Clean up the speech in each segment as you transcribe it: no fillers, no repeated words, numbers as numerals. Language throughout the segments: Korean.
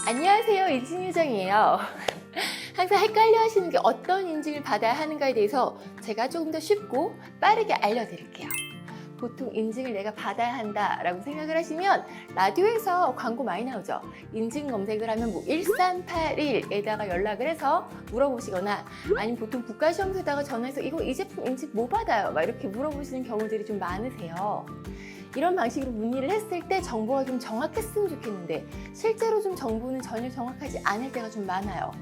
안녕하세요, 인증요정이에요. 항상 헷갈려 하시는 게 어떤 인증을 받아야 하는가에 대해서 제가 조금 더 쉽고 빠르게 알려드릴게요. 보통 인증을 내가 받아야 한다라고 생각을 하시면 라디오에서 광고 많이 나오죠. 인증 검색을 하면 뭐 1381에다가 연락을 해서 물어보시거나 아니면 보통 국가시험소에다가 전화해서 이 제품 인증 뭐 받아요? 막 이렇게 물어보시는 경우들이 좀 많으세요. 이런 방식으로 문의를 했을 때 정보가 좀 정확했으면 좋겠는데 실제로 좀 정보는 전혀 정확하지 않을 때가 좀 많아요.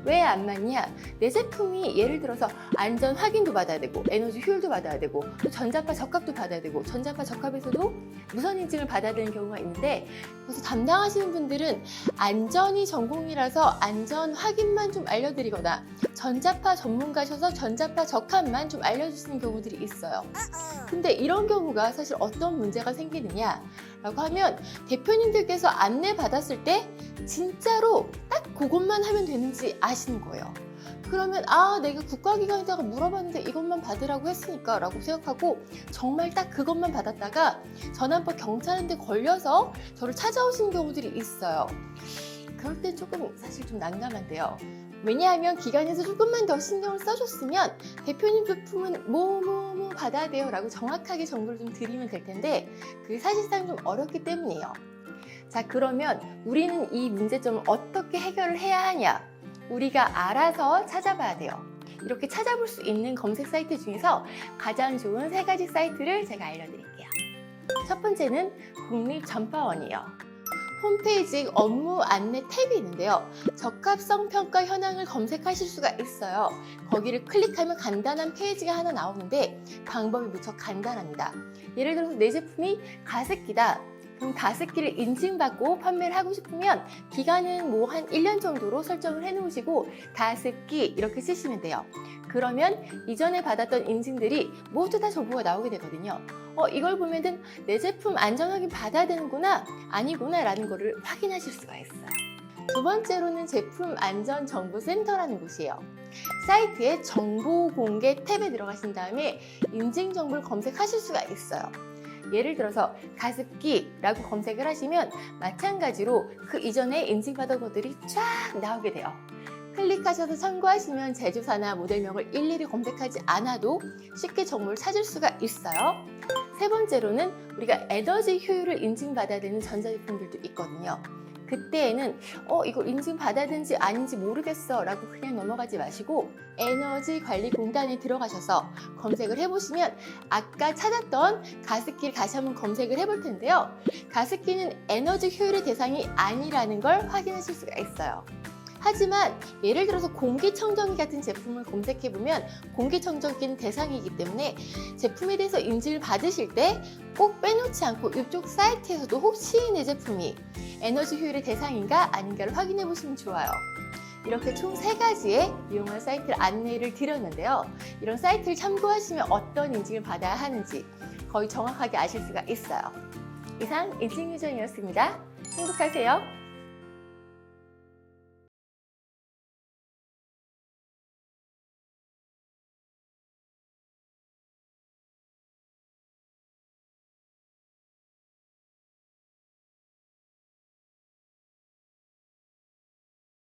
왜 안 맞냐? 내 제품이 예를 들어서 안전 확인도 받아야 되고 에너지 효율도 받아야 되고 또 전자파 적합도 받아야 되고 전자파 적합에서도 무선 인증을 받아야 되는 경우가 있는데 그래서 담당하시는 분들은 안전이 전공이라서 안전 확인만 좀 알려드리거나 전자파 전문가셔서 전자파 적합만 좀 알려주시는 경우들이 있어요. 근데 이런 경우가 사실 어떤 문제가 생기느냐 라고 하면 대표님들께서 안내 받았을 때 진짜로 딱 그것만 하면 되는지 아시는 거예요. 그러면 내가 국가기관에다가 물어봤는데 이것만 받으라고 했으니까 라고 생각하고 정말 딱 그것만 받았다가 전환법 경찰한테 걸려서 저를 찾아오시는 경우들이 있어요. 그럴 땐 조금 사실 좀 난감한데요. 왜냐하면 기관에서 조금만 더 신경을 써줬으면 대표님 제품은 뭐 받아야 돼요 라고 정확하게 정보를 좀 드리면 될 텐데 그게 사실상 좀 어렵기 때문이에요. 자, 그러면 우리는 이 문제점을 어떻게 해결을 해야 하냐? 우리가 알아서 찾아봐야 돼요. 이렇게 찾아볼 수 있는 검색 사이트 중에서 가장 좋은 3가지 사이트를 제가 알려드릴게요. 첫 번째는 국립전파원이에요. 홈페이지 업무 안내 탭이 있는데요. 적합성 평가 현황을 검색하실 수가 있어요. 거기를 클릭하면 간단한 페이지가 하나 나오는데 방법이 무척 간단합니다. 예를 들어서 내 제품이 가습기다. 그럼 가습기를 인증받고 판매를 하고 싶으면 기간은 뭐 한 1년 정도로 설정을 해 놓으시고 가습기 이렇게 쓰시면 돼요. 그러면 이전에 받았던 인증들이 모두 다 정보가 나오게 되거든요. 이걸 보면은 내 제품 안전 확인 받아야 되는구나 아니구나 라는 거를 확인하실 수가 있어요. 두 번째로는 제품 안전 정보센터라는 곳이에요. 사이트에 정보 공개 탭에 들어가신 다음에 인증 정보를 검색하실 수가 있어요. 예를 들어서 가습기라고 검색을 하시면 마찬가지로 그 이전에 인증받은 것들이 쫙 나오게 돼요. 클릭하셔서 참고하시면 제조사나 모델명을 일일이 검색하지 않아도 쉽게 정보를 찾을 수가 있어요. 세 번째로는 우리가 에너지 효율을 인증받아야 되는 전자제품들도 있거든요. 그때에는 이거 인증받아야 되는지 아닌지 모르겠어 라고 그냥 넘어가지 마시고 에너지관리공단에 들어가셔서 검색을 해보시면 아까 찾았던 가습기를 다시 한번 검색을 해볼 텐데요. 가습기는 에너지 효율의 대상이 아니라는 걸 확인하실 수가 있어요. 하지만 예를 들어서 공기청정기 같은 제품을 검색해보면 공기청정기는 대상이기 때문에 제품에 대해서 인증을 받으실 때 꼭 빼놓지 않고 이쪽 사이트에서도 혹시 내 제품이 에너지 효율의 대상인가 아닌가를 확인해 보시면 좋아요. 이렇게 총 3가지의 유용한 사이트를 안내를 드렸는데요. 이런 사이트를 참고하시면 어떤 인증을 받아야 하는지 거의 정확하게 아실 수가 있어요. 이상 인증요정이었습니다. 행복하세요.